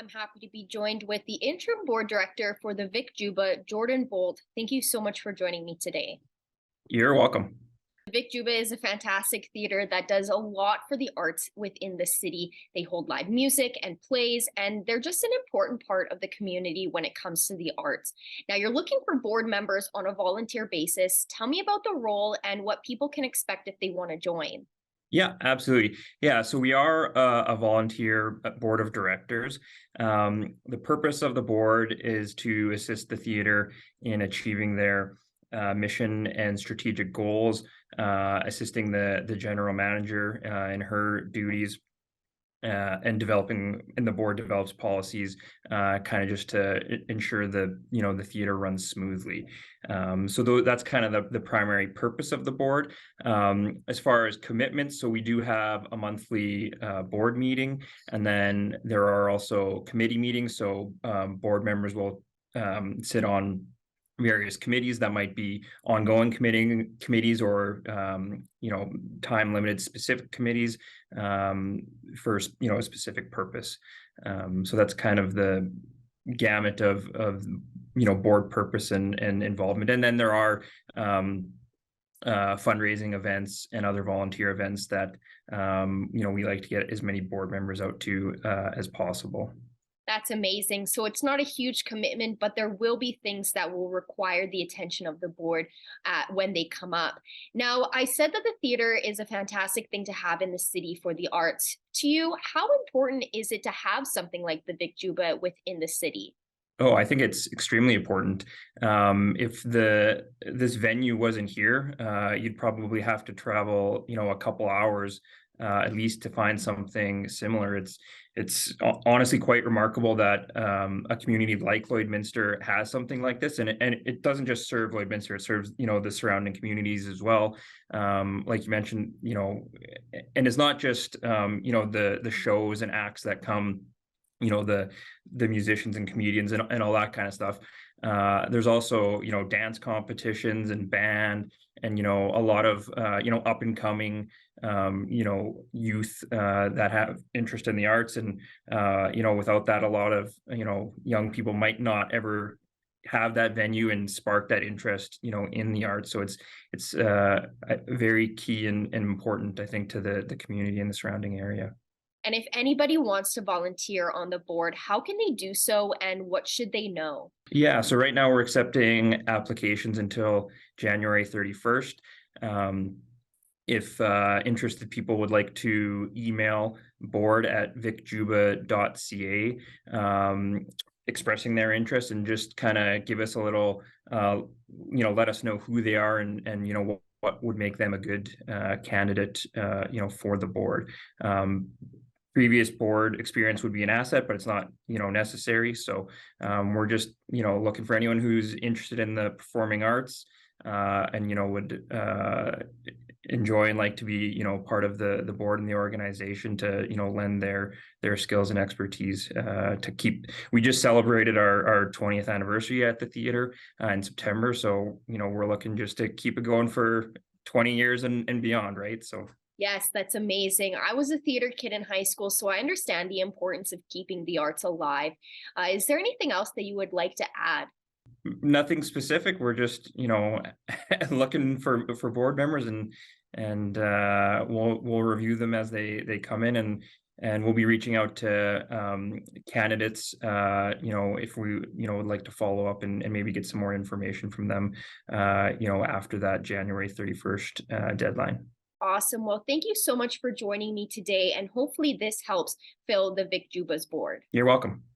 I'm happy to be joined with the interim board director for the Vic Juba, Jordan Bolt. Thank you so much for joining me today. You're welcome. Vic Juba is a fantastic theater that does a lot for the arts within the city. They hold live music and plays, and they're just an important part of the community when it comes to the arts. Now, you're looking for board members on a volunteer basis. Tell me about the role and what people can expect if they want to join. Yeah, absolutely. Yeah, so we are a volunteer board of directors. The purpose of the board is to assist the theater in achieving their mission and strategic goals, assisting the general manager in her duties and the board develops policies kind of just to ensure the theater runs smoothly. That's kind of the primary purpose of the board. As far as commitments, so we do have a monthly board meeting, and then there are also committee meetings. So board members will sit on various committees that might be ongoing committees or time limited specific committees for a specific purpose. So that's kind of the gamut of board purpose and involvement. And then there are fundraising events and other volunteer events that we like to get as many board members out to as possible. That's amazing. So it's not a huge commitment, but there will be things that will require the attention of the board when they come up. Now, I said that the theater is a fantastic thing to have in the city for the arts. To you, how important is it to have something like the Vic Juba within the city? Oh, I think it's extremely important. If this venue wasn't here, you'd probably have to travel, a couple hours at least to find something similar. It's honestly quite remarkable that a community like Lloydminster has something like this, and it doesn't just serve Lloydminster; it serves the surrounding communities as well. Like you mentioned, and it's not just the shows and acts that come, the musicians and comedians and all that kind of stuff. There's also dance competitions and band and a lot of up and coming youth that have interest in the arts, and without that, a lot of young people might not ever have that venue and spark that interest in the arts. So it's very key and important, I think, to the community in the surrounding area. And if anybody wants to volunteer on the board, how can they do so and what should they know? Yeah, so right now we're accepting applications until January 31st. If interested people would like to email board@vicjuba.ca, expressing their interest and just kind of give us a little, let us know who they are and what would make them a good candidate, for the board. Previous board experience would be an asset, but it's not, necessary. So we're just, looking for anyone who's interested in the performing arts and, would enjoy and like to be, part of the board and the organization to, lend their skills and expertise to keep. We just celebrated our 20th anniversary at the theater in September. So, we're looking just to keep it going for 20 years and beyond, right? So Yes, that's amazing. I was a theater kid in high school, so I understand the importance of keeping the arts alive. Is there anything else that you would like to add? nothing specific. We're just, looking for board members, and we'll review them as they come in, and we'll be reaching out to candidates, if we, would like to follow up and maybe get some more information from them, after that January 31st deadline. Awesome. Well, thank you so much for joining me today, and hopefully this helps fill the Vic Juba's board. You're welcome.